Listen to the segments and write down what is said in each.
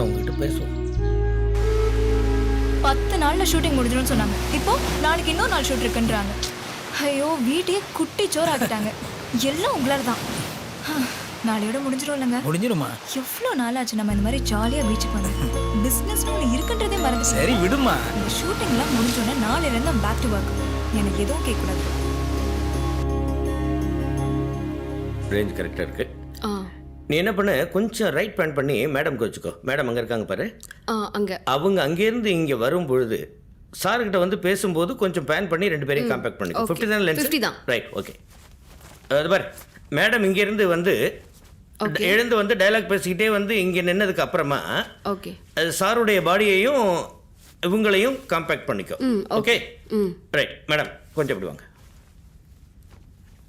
அவங்ககிட்ட பேசுவோம். 10 நாள்ல ஷூட்டிங் முடிஞ்சிடும் சொன்னாங்க. இப்போ நாளைக்கு இன்னொரு நாள் ஷூட் இருக்குன்றாங்க. ஐயோ வீட்டையே குட்டி சோறாக்கிட்டாங்க. எல்லாம் உங்களால தான். நாளையோட முடிஞ்சிடும் இல்லைங்க? முடிஞ்சிடுமா? எவ்வளோ நாள் ஆச்சு நம்ம இந்த மாதிரி ஜாலியாக பீச்சுக்கு வந்து பிஸ்னஸ்னு ஒன்று இருக்குன்றதே மறந்து. சரி விடுமா. இந்த ஷூட்டிங்லாம் முடிஞ்சோடனே நாளையிலேருந்து பேக் டு ஒர்க். எனக்கு எதுவும் கேட்கக்கூடாது. ரேஞ்ச் கரெக்டாக இருக்கு. நீ என்ன பண்ண, கொஞ்சம் ரைட் பேன் பண்ணி மேடம்க்கு வச்சுக்கோ. மேடம் அங்கே இருக்காங்க பாரு. அங்கே அவங்க அங்கேருந்து இங்கே வரும்பொழுது சார்கிட்ட வந்து பேசும்போது கொஞ்சம் பேன் பண்ணி 2 பேரையும் காம்பேக்ட் பண்ணிக்கோ. 50 தான் லென்ஸ். 50 தான். Right, okay. அது பாரு, மேடம் இங்கேருந்து வந்து எழுந்து வந்து டைலாக் பேசிக்கிட்டே வந்து இங்கே நின்னதுக்கு அப்புறமா ஓகே சாருடைய பாடியையும் இவங்களையும் காம்பேக்ட் பண்ணிக்கோ. Okay right. மேடம் கொஞ்சம் இப்படி வாங்க.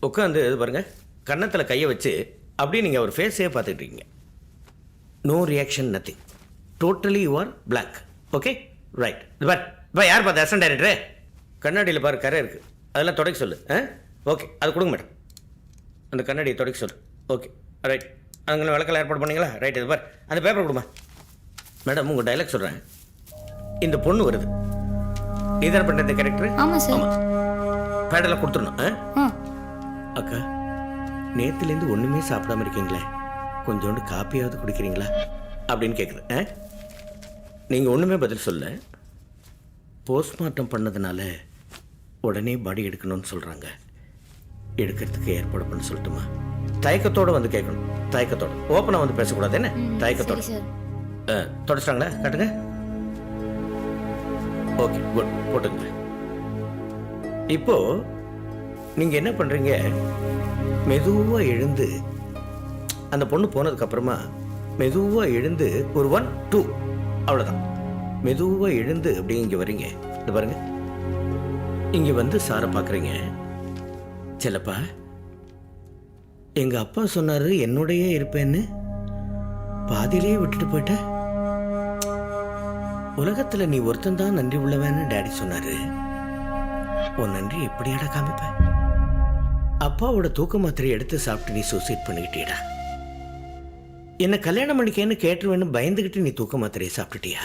உட்காந்து இது பாருங்க, கன்னத்தில் கையை வச்சு அப்படியே நீங்கள் அவர் ஃபேஸே பார்த்துட்டு இருக்கீங்க. No reaction, nothing. Totally you are block. Okay right. இது பார் இப்போ யார் பார்த்து அசன் டைரக்டரு? கண்ணாடியில் பாரு கரை இருக்குது, அதெல்லாம் தொடக்க சொல்லு. ஓகே அது கொடுங்க மேடம். அந்த கண்ணாடியை தொடக்க சொல்லு. Okay right. அங்கே விளக்கெல்லாம் ஏற்பாடு பண்ணீங்களா? ரைட். இது பார் அந்த பேப்பர் கொடுமா. மேடம் உங்கள் டைலாக் சொல்கிறேன். இந்த பொண்ணு வருது, நீதான் பண்ணுறது கேரக்டர்? ஆமாம் சார். பேடெல்லாம் கொடுத்துடணும். அக்கா நேற்றுலேருந்து ஒன்றுமே சாப்பிடாம இருக்கீங்களே, கொஞ்சோண்டு காப்பியாவது குடிக்கிறீங்களா அப்படின்னு கேட்குது. நீங்கள் ஒன்றுமே பதில் சொல்ல. போஸ்ட்மார்ட்டம் பண்ணதுனால உடனே பாடி எடுக்கணும்னு சொல்கிறாங்க. எடுக்கிறதுக்கு ஏற்பாடு பண்ண சொல்லட்டுமா? தயக்கத்தோடு வந்து கேட்கணும். தயக்கத்தோடு, ஓப்பனாக வந்து பேசக்கூடாது. என்ன தயக்கத்தோடு? தொடச்சிட்டாங்களா? காட்டுங்க. ஓகே குட், போட்டுங்க. இப்போ நீங்கள் என்ன பண்ணுறீங்க, மெதுவாக எழுந்து அந்த பொண்ணு போனதுக்கப்புறமா மெதுவாக எழுந்து ஒரு 1 2 அவ்வளோதான். மெதுவாக எழுந்து அப்படி இங்கே வரீங்க. இது பாருங்க, இங்கே வந்து சாரை பார்க்குறீங்க. செல்லப்பா, எங்கள் அப்பா சொன்னார் என்னோடையே இருப்பேன்னு, பாதியிலேயே விட்டுட்டு போயிட்ட. உலகத்தில் நீ ஒருத்தன் தான் நன்றி உள்ளவன்னு டேடி சொன்னார். உன் நன்றி எப்படியாடா காமிப்ப? அப்பாவோட தூக்க மாத்திரை எடுத்து சாப்பிட்டு நீ சூசைட் பண்ணிக்கிட்டியடா. என்னை கல்யாணம் பண்ணிக்கேன்னு கேட்டுருவேன்னு பயந்துக்கிட்டு நீ தூக்க மாத்திரையை சாப்பிட்டுட்டியா?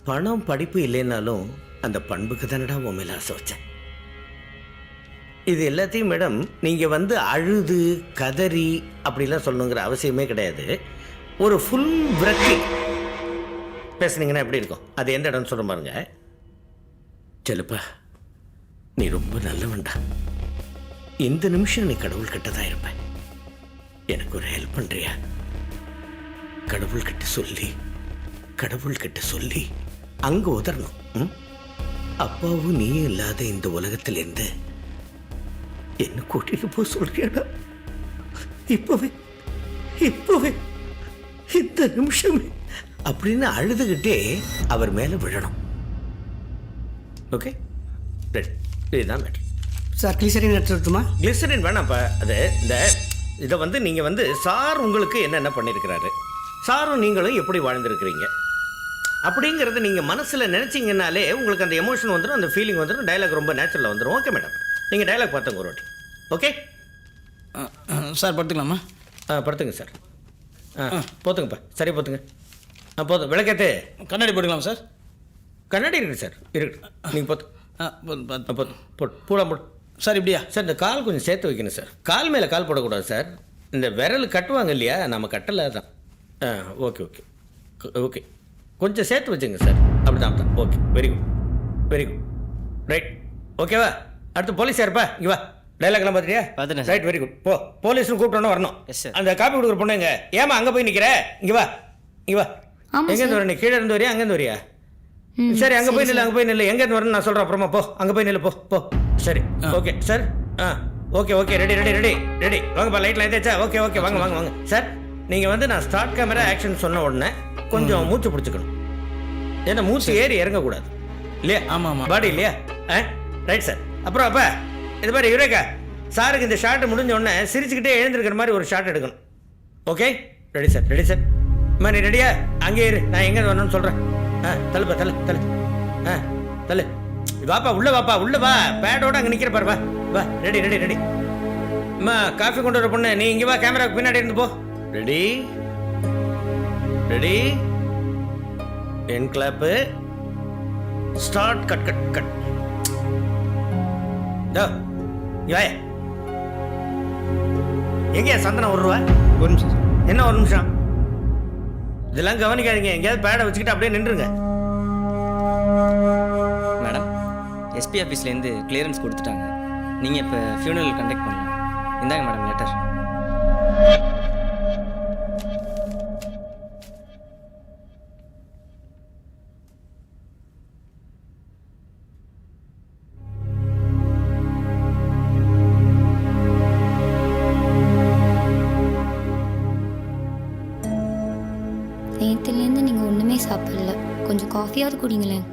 பணம் படிப்பு இல்லைன்னாலும் அந்த பண்புக்கு தானடா உன் மேலே ஆசை வச்சேன். இது எல்லாத்தையும் மேடம் நீங்கள் வந்து அழுது கதறி அப்படிலாம் சொல்லணுங்கிற அவசியமே கிடையாது. ஒரு ஃபுல் விரக்தி பேசுனீங்கன்னா எப்படி இருக்கும்? அது எந்த இடம்னு சொல்ல பாருங்க. செல்லுப்பா, நீ ரொம்ப நல்லவன்டா. இந்த நிமிஷம் நீ கடவுள் கிட்ட தான் இருப்ப. எனக்கு ஒரு ஹெல்ப் பண்றியா? கடவுள்கிட்ட சொல்லி அங்க உதறணும். அப்பாவும் நீயும் இல்லாத இந்த உலகத்திலிருந்து என்ன கூட்டிட்டு போ சொல்றியாடா? இப்பவே இந்த நிமிஷமே அப்படின்னு அழுதுகிட்டே அவர் மேல விழணும். ஓகே இதுதான் மேட்டர். சார் கிளிசரின் எடுத்துட்டுமா? கிளிசரின் வேணாம்ப்பா. அது இதை வந்து நீங்கள் வந்து சார் உங்களுக்கு என்னென்ன பண்ணியிருக்கிறாரு, சாரும் நீங்களும் எப்படி வாழ்ந்துருக்கிறீங்க அப்படிங்கிறத நீங்கள் மனசில் நினச்சிங்கனாலே உங்களுக்கு அந்த எமோஷன் வந்துடும், அந்த ஃபீலிங் வந்துடும், டைலாக் ரொம்ப நேச்சுரலாக வந்துடும். ஓகே மேடம், நீங்கள் டைலாக் பார்த்துங்க ஒரு வாட்டி. ஓகே சார் படுத்துக்கலாமா? படுத்துங்க சார். போத்துங்கப்பா, சரி போத்துங்க. போதும். விளக்கேற்று கண்ணாடி போட்டுக்கலாம் சார்? கண்ணாடி இருக்குது சார், இருக்குது. நீங்கள் போதும் பூடா போடு சார். இப்படியா சார்? இந்த கால் கொஞ்சம் சேர்த்து வைக்கணும் சார். கால் மேலே கால் போடக்கூடாது சார். இந்த விரல் கட்டுவாங்க இல்லையா, நம்ம கட்டலை தான். ஓகே ஓகே ஓகே, கொஞ்சம் சேர்த்து வச்சுங்க சார். அப்படி தான். Okay, very good right. ஓகேவா? அடுத்து போலீஸ் யாருப்பா? இங்கே வா. டைலாக்லாம் பார்த்துட்டியா? பார்த்துட்டேன். Right, very good. போலீஸ்னு கூப்பிட்டோன்னு வரணும். அந்த காப்பி கொடுக்குற பொண்ணுங்க ஏமா அங்கே போய் நிற்கிற? இங்கே வா. எங்கேருந்து வர? நீ கீழே இருந்து வரியா அங்கேருந்து வரியா? சரி, அங்கே போய் நில்லு. எங்கேருந்து வரணும்னு நான் சொல்கிறேன் அப்புறமா. அங்கே போய் நில்லு. போ. சரி, ஓகே சார். Okay ready. வாங்கப்பா, லைட்லாம் ஏதாச்சா? ஓகே வாங்க சார். நீங்கள் வந்து நான் ஸ்டார்ட் கேமரா ஆக்ஷன் சொன்ன உடனே கொஞ்சம் மூச்சு பிடிச்சிக்கணும். ஏன்னா மூச்சு ஏறி இறங்கக்கூடாது இல்லையா? ஆமாம், பாடி இல்லையா? Right sir. அப்புறம் அப்பா இது மாதிரி யுரேகா, சாருக்கு இந்த ஷார்ட் முடிஞ்ச உடனே சிரிச்சுக்கிட்டே எழுந்திருக்கிற மாதிரி ஒரு ஷார்ட் எடுக்கணும். Okay, ready sir. அம்மா நீ ரெடியா? அங்கே இரு, நான் எங்கே வரணும்னு சொல்கிறேன். தள்ளுப்பா, தள்ளு. வாப்பா, உள்ள வா. பேடோட அங்கே நிற்கிற பாரு. வா. ரெடி. அம்மா காஃபி கொண்டு வர பொண்ணு, நீ இங்கே வா. கேமராவுக்கு பின்னாடி இருந்து போ. ரெடி ரெடி என் clap start cut cut cut எங்கேயா சந்தனம் 1 ரூபா? ஒரு நிமிஷம் சார். என்ன 1 நிமிஷம்? இதெல்லாம் கவனிக்காதீங்க, எங்கேயாவது பேடை வச்சுக்கிட்டு அப்படியே நின்றுங்க. மேடம், எஸ்பி ஆஃபீஸ்லேருந்து கிளியரன்ஸ் கொடுத்துட்டாங்க. நீங்கள் இப்போ ஃபியூனரல் கண்டக்ட் பண்ணலாம். இந்தாங்க மேடம் லெட்டர். நேற்றுலேருந்து நீங்கள் ஒன்றுமே சாப்பிடல. கொஞ்சம் காஃபியாவது குடிங்களேன்.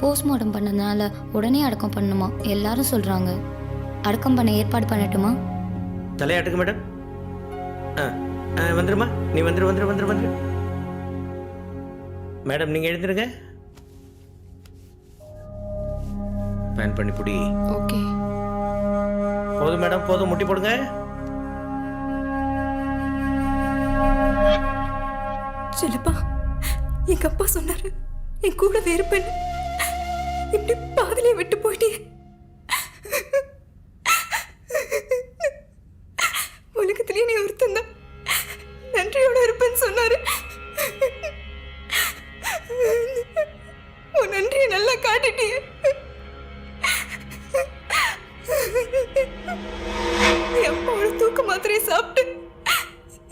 போஸ்ட்மார்ட்டம் பண்ணதுனால உடனே அடக்கம் பண்ணணுமா எல்லாரும் சொல்கிறாங்க. அடக்கம் பண்ண ஏற்பாடு பண்ணட்டுமா? தலையாட்டுக்கு மேடம். வந்துருமா, நீ வந்துரு. மேடம் நீங்கள் எழுந்துருங்க. பேன் பண்ணி புடி. ஓகே. போதும் மேடம், போதும், முட்டி போடுங்க. சிலப்பா, எங்க அப்பா சொன்னாரு என் கூட வேறு பெண் இப்படி பாதிலே விட்டு போயிட்டே. உலகத்திலேயே நீ ஒருத்தன் தான் நன்றியோட இருப்பேன்னு சொன்னாரு. உன் நன்றியை நல்லா காட்டிட்டியே. எப்போ ஒரு தூக்க மாத்திரையை சாப்பிட்டு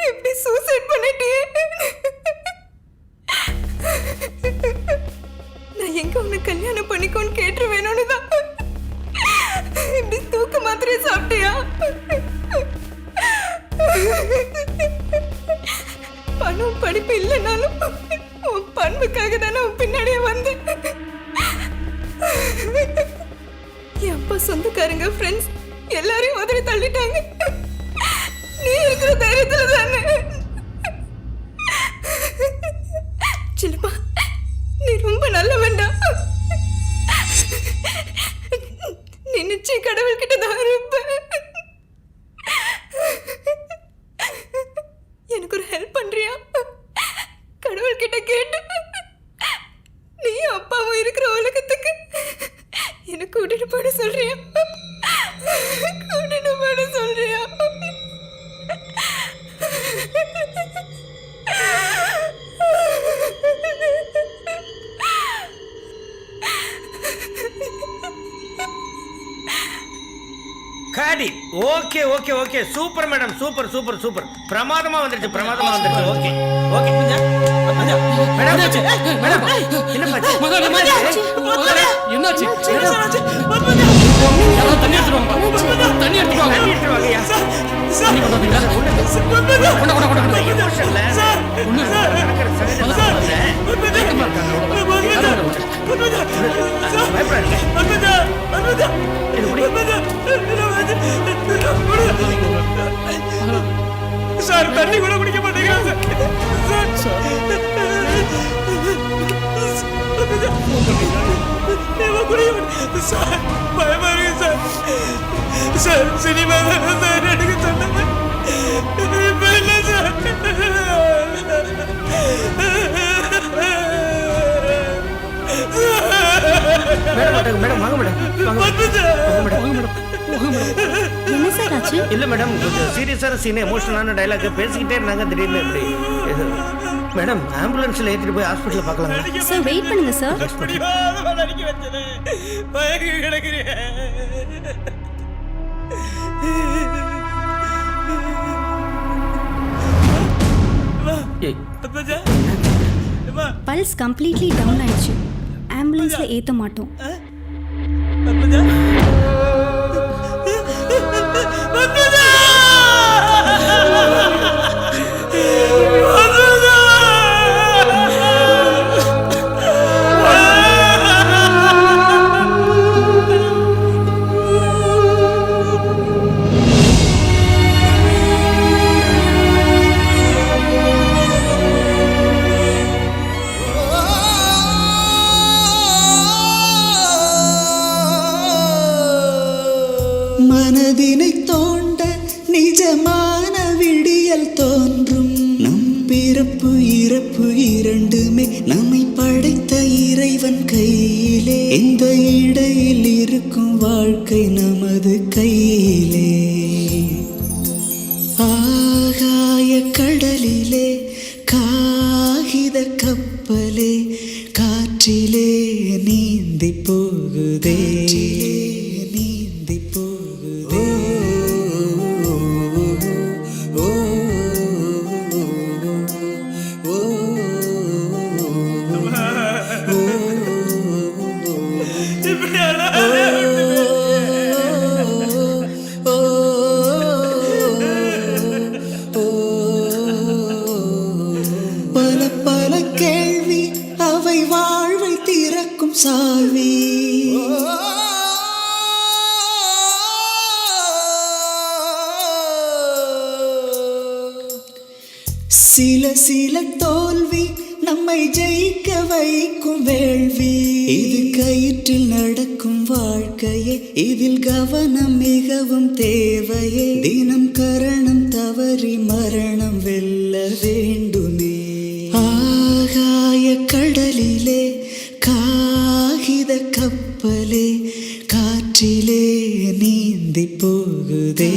எப்படி சூசைட் பண்ணிட்டியே. நான் எங்க உன்னை கல்யாணம் பண்ணிக்கோன்னு கேட்டு வேணும்னு தான் இப்படி தூக்க மாத்திரையை சாப்பிட்டியா? பணம் படிப்பு இல்லைனாலும் உன் பண்புக்காக தானே உன் பின்னாடியே வந்தேன். என் அப்பா சொந்தக்காரங்க ஃப்ரெண்ட்ஸ் எல்லாரையும் உதறி தள்ளிட்டாங்க. நீ இருக்கிற தைரியத்துல தானே. சின்னப்பா, நீ ரொம்ப நல்ல வேண்டாம். நீ நிச்சயம் கடவுள்கிட்ட தான் இருப்ப. எனக்கு ஒரு ஹெல்ப் பண்றியா? கடவுள்கிட்ட கேட்டு நீ அப்பாவும் இருக்கிற உலகத்துக்கு என்ன கூட்டிட்டு போட சொல்றியா? கூட்டிட்டு போட சொல்றியா? காடி. Okay okay okay, super madam, super super super. பிரமாதமா வந்துருச்சு. Okay okay. மேடம் என்னாச்சு? தண்ணி எடுத்துருவாங்க. சார், தண்ணி கூட குடிக்க மாட்டேங்கிறாங்க சார். பயமா இருக்கு சார். சார், சினிமா சார் எடுக்க சொன்னது இப்ப இல்லை சார். என்ன சார் ஆச்சு? இல்ல மேடம், கொஞ்சம் சீரியஸான சீன், எமோஷனலான டைலாக் பேசிக்கிட்டே இருந்தாங்க. திடீர்னு இப்படி மேடம் ஆம்புலன்ஸ்ல ஏற்றிட்டு போய் ஹாஸ்பிட்டல் பார்க்கலாம். சார் வெயிட் பண்ணுங்க சார். பல்ஸ் கம்ப்ளீட்லி டவுன் ஆயிடுச்சு. ஆம்புலன்ஸ்ல ஏத்த மாட்டோம். இந்த இடையில் இருக்கும் வாழ்க்கை நமது கையிலே. ஆகாய கடலிலே காகித கப்பலே காற்றிலே நீந்தி போகுதே, நீந்தி போகுதே. ஓ, ஓ, பல பல கேள்வி அவை வாழ்வை திறக்கும் சாவி. சில சில தோல்வி நம்மை ஜெயிக்க வைக்கும் வேள்வி. இது கயிற்றில் நடக்கும் வாழ்க்கையே, இதில் கவனம் மிகவும் தேவையே. தினம் கரணம் தவறி மரணம் வெல்ல வேண்டுமே. ஆகாய கடலிலே காகித கப்பலே காற்றிலே நீந்தி போகுதே.